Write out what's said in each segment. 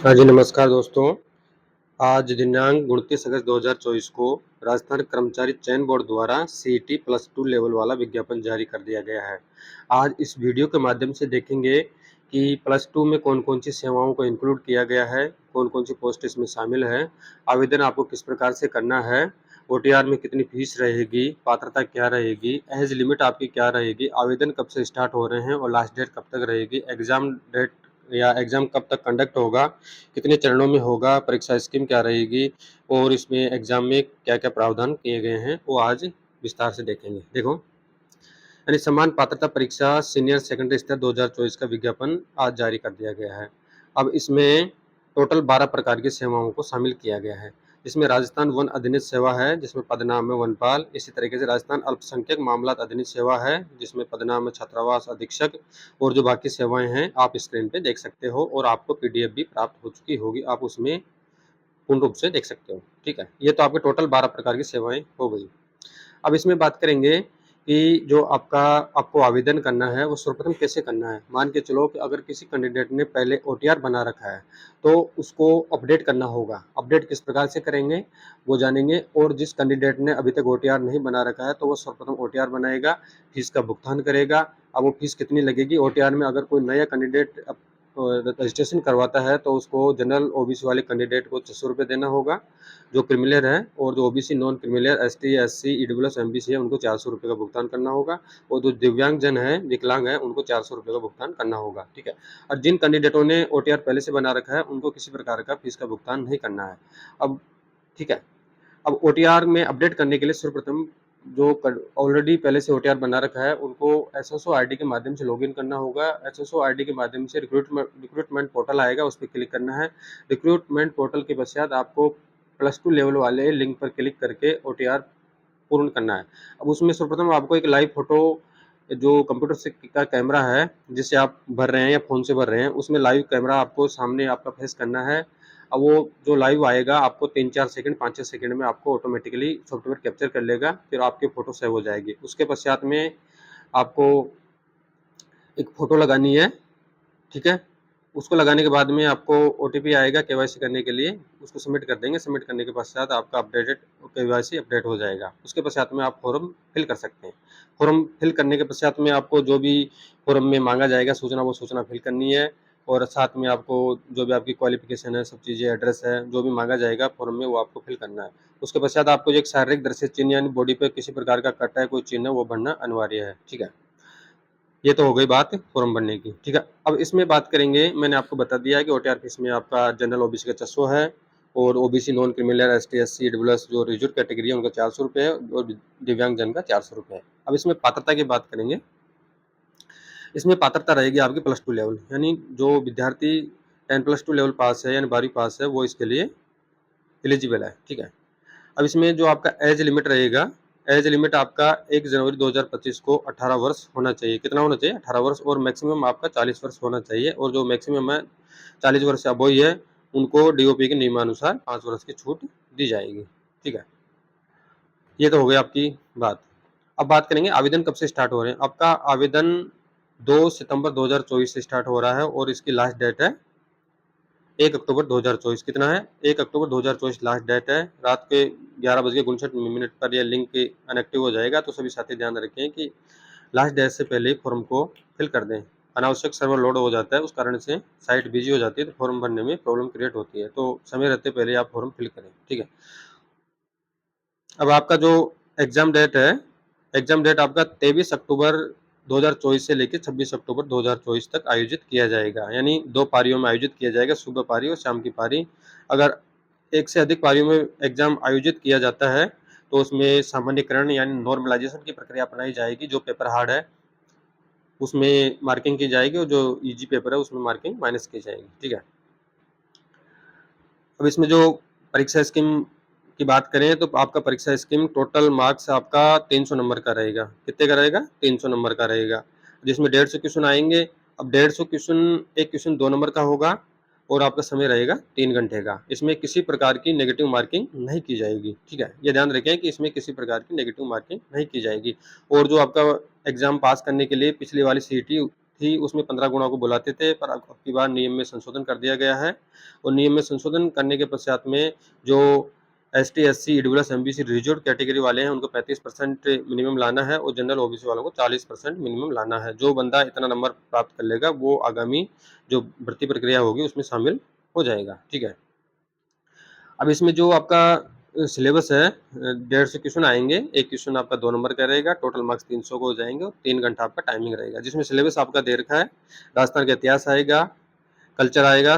हाँ जी, नमस्कार दोस्तों। आज दिनांक 29 अगस्त 2024 को राजस्थान कर्मचारी चयन बोर्ड द्वारा सीईटी प्लस 2 लेवल वाला विज्ञापन जारी कर दिया गया है। आज इस वीडियो के माध्यम से देखेंगे कि प्लस 2 में कौन-कौन सी सेवाओं को इंक्लूड किया गया है, कौन-कौन सी पोस्ट इसमें शामिल है, आवेदन आपको किस प्रकार से करना है, ओटीआर में कितनी फीस रहेगी, पात्रता क्या रहेगी, एज लिमिट आपकी क्या रहेगी, आवेदन कब से स्टार्ट हो रहे हैं और लास्ट डेट कब तक रहेगी, एग्ज़ाम डेट या एग्ज़ाम कब तक कंडक्ट होगा, कितने चरणों में होगा, परीक्षा स्कीम क्या रहेगी और इसमें एग्ज़ाम में क्या-क्या प्रावधान किए गए हैं, वो आज विस्तार से देखेंगे। देखो, यानी समान पात्रता परीक्षा सीनियर सेकेंडरी स्तर 2024 का विज्ञापन आज जारी कर दिया गया है। अब इसमें टोटल 12 प्रकार की सेवाओं को शामिल किया गया है। इसमें राजस्थान वन अधिनियम सेवा है, जिसमें पदनाम है वनपाल। इसी तरीके से राजस्थान अल्पसंख्यक मामलात अधिनियम सेवा है, जिसमें पदनाम है छात्रावास अधीक्षक। और जो बाकी सेवाएं हैं आप स्क्रीन पे देख सकते हो और आपको पीडीएफ भी प्राप्त हो चुकी होगी, आप उसमें पूर्ण रूप से देख सकते हो। ठीक है, ये तो आपके टोटल 12 प्रकार की सेवाएं हो गई। अब इसमें बात करेंगे कि जो आपको आवेदन करना है वो सर्वप्रथम कैसे करना है। मान के चलो कि अगर किसी कैंडिडेट ने पहले ओटीआर बना रखा है तो उसको अपडेट करना होगा। अपडेट किस प्रकार से करेंगे वो जानेंगे। और जिस कैंडिडेट ने अभी तक ओटीआर नहीं बना रखा है तो वो सर्वप्रथम ओटीआर बनाएगा, फीस का भुगतान करेगा। अब वो फीस कितनी लगेगी, ओटीआर में अगर कोई नया कैंडिडेट रजिस्ट्रेशन करवाता है तो उसको जनरल ओबीसी वाले कैंडिडेट को 600 रुपये देना होगा जो क्रिमिनल है। और जो OBC non criminal ST SC EWS MBC है उनको 400 रुपये का भुगतान करना होगा। और जो दिव्यांग जन है विकलांग है उनको 400 रुपये का भुगतान करना होगा। ठीक है, और जिन कैंडिडेटों ने ओटीआर पहले से बना रखा है उनको किसी प्रकार का फीस का भुगतान नहीं करना है। अब ठीक है, अब ओटीआर में अपडेट करने के लिए सर्वप्रथम जो ऑलरेडी पहले से ओटीआर बना रखा है उनको एसएसओ आईडी के माध्यम से लॉगिन करना होगा। एसएसओ आईडी के माध्यम से रिक्रूटमेंट पोर्टल आएगा, उस पर क्लिक करना है। रिक्रूटमेंट पोर्टल के पश्चात आपको प्लस 2 लेवल वाले लिंक पर क्लिक करके ओटीआर पूर्ण करना है। अब उसमें सर्वप्रथम आपको एक लाइव फोटो जो कंप्यूटर से का कैमरा है जिससे आप भर रहे हैं या फ़ोन से भर रहे हैं, उसमें लाइव कैमरा आपको सामने आपका फेस करना है। अब वो जो लाइव आएगा आपको 3-4 सेकंड 5-6 सेकंड में आपको ऑटोमेटिकली सॉफ्टवेयर कैप्चर कर लेगा, फिर आपकी फ़ोटो सेव हो जाएगी। उसके पश्चात में आपको एक फ़ोटो लगानी है। ठीक है, उसको लगाने के बाद में आपको ओटीपी आएगा केवाईसी करने के लिए, उसको सबमिट कर देंगे। सबमिट करने के पश्चात आपका अपडेटेड केवाईसी अपडेट हो जाएगा। उसके पश्चात में आप फॉर्म फिल कर सकते हैं। फॉर्म फिल करने के पश्चात में आपको जो भी फॉर्म में मांगा जाएगा सूचना वो सूचना फिल करनी है। और साथ में आपको जो भी आपकी क्वालिफिकेशन है, सब चीज़ें, एड्रेस है, जो भी मांगा जाएगा फॉर्म में वो आपको फिल करना है। उसके पश्चात आपको जो एक शारीरिक दृश्य चिन्ह यानी बॉडी पे किसी प्रकार का कट है, कोई चिन्ह है, वो भरना अनिवार्य है। ठीक है, ये तो हो गई बात फॉर्म भरने की। ठीक है, अब इसमें बात करेंगे, मैंने आपको बता दिया है कि ओटीआर फीस में आपका जनरल ओबीसी का 600 है और OBC non criminal ST SC EWS जो रिजर्व कैटेगरी है उनका 400 रुपये है और दिव्यांग जन का 400 रुपये है। अब इसमें पात्रता की बात करेंगे। इसमें पात्रता रहेगी आपकी प्लस 2 लेवल, यानी जो विद्यार्थी 10+2 लेवल पास है यानी 12वीं पास है वो इसके लिए एलिजिबल है। ठीक है, अब इसमें जो आपका एज लिमिट रहेगा, एज लिमिट आपका 1 जनवरी 2025 को 18 वर्ष होना चाहिए। कितना होना चाहिए? 18 वर्ष। और मैक्सिमम आपका 40 वर्ष होना चाहिए। और जो मैक्सिमम है 40 वर्ष से अबव ही है उनको डीओपी के नियमानुसार 5 वर्ष की छूट दी जाएगी। ठीक है, ये तो हो गई आपकी बात। अब बात करेंगे आवेदन कब से स्टार्ट हो रहे हैं। आपका आवेदन 2 सितंबर 2024 से स्टार्ट हो रहा है और इसकी लास्ट डेट है 1 अक्टूबर 2024। कितना है? 1 अक्टूबर 2024 लास्ट डेट है। रात के 11:59 पर यह लिंक अनएक्टिव हो जाएगा, तो सभी साथी ध्यान रखें कि लास्ट डेट से पहले ही फॉर्म को फिल कर दें। अनावश्यक सर्वर लोड हो जाता है, उस कारण से साइट बिजी हो जाती है, तो फॉर्म भरने में प्रॉब्लम क्रिएट होती है। तो समय रहते पहले आप फॉर्म फिल करें। ठीक है, अब आपका जो एग्ज़ाम डेट है, एग्ज़ाम डेट आपका 23 अक्टूबर 2024 से लेकर 26 अक्टूबर 2024 तक आयोजित किया जाएगा। यानी 2 पारियों में आयोजित किया जाएगा, सुबह पारी और शाम की पारी। अगर एक से अधिक पारियों में एग्ज़ाम आयोजित किया जाता है तो उसमें सामान्यीकरण यानी नॉर्मलाइजेशन की प्रक्रिया अपनाई जाएगी। जो पेपर हार्ड है उसमें मार्किंग की जाएगी और जो ईजी पेपर है उसमें मार्किंग माइनस की जाएगी। ठीक है, अब इसमें जो परीक्षा स्कीम की बात करें तो आपका परीक्षा स्कीम टोटल मार्क्स आपका 300 नंबर का रहेगा। कितने का रहेगा? 300 नंबर का रहेगा, जिसमें 150 क्वेश्चन आएंगे। अब 150 क्वेश्चन, एक क्वेश्चन 2 नंबर का होगा और आपका समय रहेगा 3 घंटे का। इसमें किसी प्रकार की नेगेटिव मार्किंग नहीं की जाएगी। ठीक है, ये ध्यान रखें कि इसमें किसी प्रकार की नेगेटिव मार्किंग नहीं की जाएगी। और जो आपका एग्जाम पास करने के लिए पिछली वाली सीईटी थी उसमें 15 गुणा को बुलाते थे, पर अब की बार नियम में संशोधन कर दिया गया है और नियम में संशोधन करने के पश्चात में जो ST, SC, EWS, MBC reserved category वाले हैं उनको 35% मिनिमम लाना है और जनरल ओबीसी वालों को 40% मिनिमम लाना है। जो बंदा इतना नंबर प्राप्त कर लेगा वो आगामी जो भर्ती प्रक्रिया होगी उसमें शामिल हो जाएगा। ठीक है। अब इसमें जो आपका सिलेबस है 150 क्वेश्चन आएंगे। एक क्वेश्चन आपका 2 नंबर का रहेगा, टोटल मार्क्स 300 को हो जाएंगे और 3 घंटा आपका टाइमिंग रहेगा। जिसमें सिलेबस आपका दे रखा है, राजस्थान का इतिहास आएगा, कल्चर आएगा,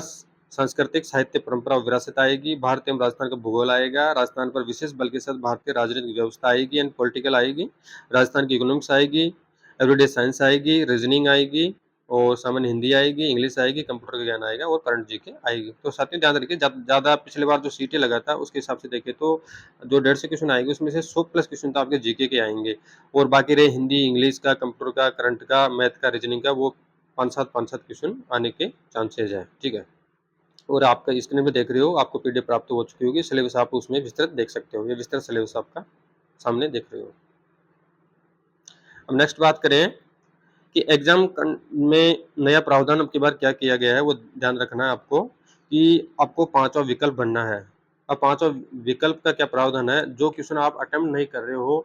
सांस्कृतिक, साहित्य, परंपरा और विरासत आएगी, भारत एवं राजस्थान का भूगोल आएगा, राजस्थान पर विशेष बल के साथ भारतीय राजनीतिक व्यवस्था आएगी एंड पॉलिटिकल आएगी, राजस्थान की इकोनॉमिक्स आएगी, एवरीडे साइंस आएगी, रीजनिंग आएगी और सामान्य हिंदी आएगी, इंग्लिश आएगी, कंप्यूटर ज्ञान आएगा और करंट जीके आएगी। तो साथियों ध्यान रखिए, ज़्यादा पिछले बार जो सीटी लगा था उसके हिसाब से देखें तो जो 150 क्वेश्चन आएंगे उसमें से 100 प्लस क्वेश्चन तो आपके जीके के आएंगे और बाकी रहे हिंदी, इंग्लिश का, कंप्यूटर का, करंट का, मैथ का, रीजनिंग का, वो 5-7 क्वेश्चन आने के चांसेज है। ठीक है। और आपका स्क्रीन में देख रहे हो, आपको पीडीएफ प्राप्त हो चुकी होगी, सिलेबस आप उसमें विस्तृत देख सकते हो। ये विस्तृत सिलेबस आपका सामने देख रहे हो। अब नेक्स्ट बात करें कि एग्जाम में नया प्रावधान अब की बार क्या किया गया है, वो ध्यान रखना है आपको कि आपको 5वां विकल्प भरना है। अब 5वां विकल्प का क्या प्रावधान है, जो क्वेश्चन आप अटेम्प्ट नहीं कर रहे हो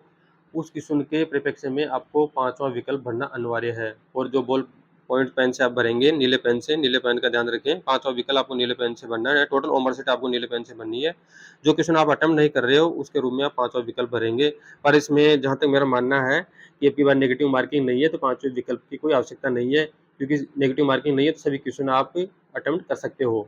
उस क्वेश्चन के परिप्रेक्ष्य में आपको 5वां विकल्प भरना अनिवार्य है। और जो बॉल पॉइंट पेन से आप भरेंगे, नीले पेन से, नीले पेन का ध्यान रखें, 5वां विकल्प आपको नीले पेन से भरना है। टोटल ओमर सीट आपको नीले पेन से भरनी है। जो क्वेश्चन आप अटेम्प्ट नहीं कर रहे हो उसके रूप में आप 5वां विकल्प भरेंगे। पर इसमें जहाँ तक मेरा मानना है कि अब की बार नेगेटिव मार्किंग नहीं है तो 5वें विकल्प की कोई आवश्यकता नहीं है, क्योंकि नेगेटिव मार्किंग नहीं है तो सभी क्वेश्चन आप अटेम्प्ट कर सकते हो।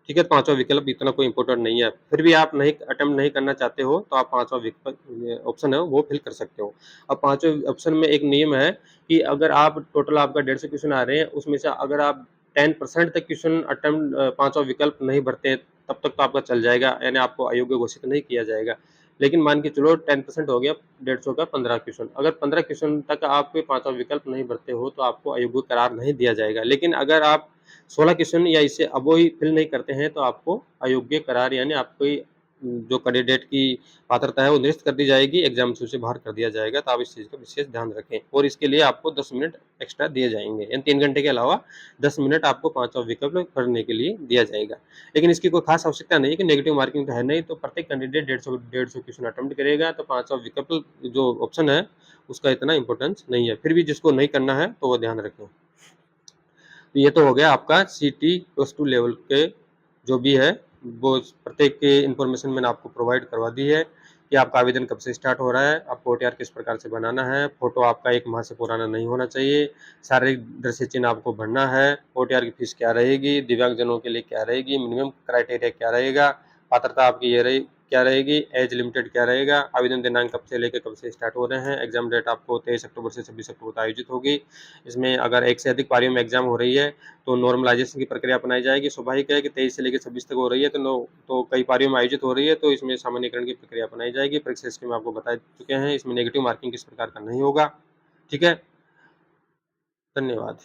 ठीक है, 5वां विकल्प इतना कोई इंपॉर्टेंट नहीं है। फिर भी आप नहीं अटेम्प्ट नहीं करना चाहते हो तो आप 5वां विकल्प ऑप्शन है वो फिल कर सकते हो। अब 5वें ऑप्शन में एक नियम है कि अगर आप टोटल आपका 150 क्वेश्चन आ रहे हैं उसमें से अगर आप 10% तक क्वेश्चन अटेम्प्ट 5वां विकल्प नहीं भरते तब तक तो आपका चल जाएगा, यानी आपको अयोग्य घोषित नहीं किया जाएगा। लेकिन मान के चलो 10% हो गया 150 का 15 क्वेश्चन, अगर 15 क्वेश्चन तक आप 5वां विकल्प नहीं भरते हो तो आपको अयोग्य करार नहीं दिया जाएगा। लेकिन अगर आप 16 क्वेश्चन या इससे अबव ही फिल नहीं करते हैं तो आपको अयोग्य करार यानी आपकी जो कैंडिडेट की पात्रता है वो निरस्त कर दी जाएगी, एग्जाम से बाहर कर दिया जाएगा। तो आप इस चीज़ का विशेष ध्यान रखें और इसके लिए आपको 10 मिनट एक्स्ट्रा दिए जाएंगे, यानी 3 घंटे के अलावा 10 मिनट आपको 5वां विकल्प भरने के लिए दिया जाएगा। लेकिन इसकी कोई खास आवश्यकता नहीं है कि नेगेटिव मार्किंग तो है नहीं, तो प्रत्येक कैंडिडेट 150 क्वेश्चन अटेम्प्ट करेगा तो 5वां विकल्प जो ऑप्शन है उसका इतना इंपॉर्टेंस नहीं है। फिर भी जिसको नहीं करना है तो वो ध्यान रखें। तो ये तो हो गया आपका सीटी +2 लेवल के जो भी है वो प्रत्येक के इन्फॉर्मेशन मैंने आपको प्रोवाइड करवा दी है कि आपका आवेदन कब से स्टार्ट हो रहा है, आपको ओटीआर किस प्रकार से बनाना है, फोटो आपका 1 माह से पुराना नहीं होना चाहिए, शारीरिक दृष्टि चिन्ह आपको भरना है, ओटीआर की फीस क्या रहेगी, दिव्यांगजनों के लिए क्या रहेगी, मिनिमम क्राइटेरिया क्या रहेगा, पात्रता आपकी ये रही क्या रहेगी, एज लिमिटेड क्या रहेगा, आवेदन दिनांक कब से लेकर कब से स्टार्ट हो रहे हैं, एग्जाम डेट आपको 23 अक्टूबर से 26 अक्टूबर तक आयोजित होगी। इसमें अगर 1 से अधिक पारियों में एग्जाम हो रही है तो नॉर्मलाइजेशन की प्रक्रिया अपनाई जाएगी। स्वाभाविक है कि 23 से लेकर 26 तक हो रही है तो कई पारियों में आयोजित हो रही है तो इसमें सामान्यकरण की प्रक्रिया अपनाई जाएगी। परीक्षा स्कीम आपको बता चुके हैं, इसमें नेगेटिव मार्किंग किस प्रकार का नहीं होगा। ठीक है, धन्यवाद।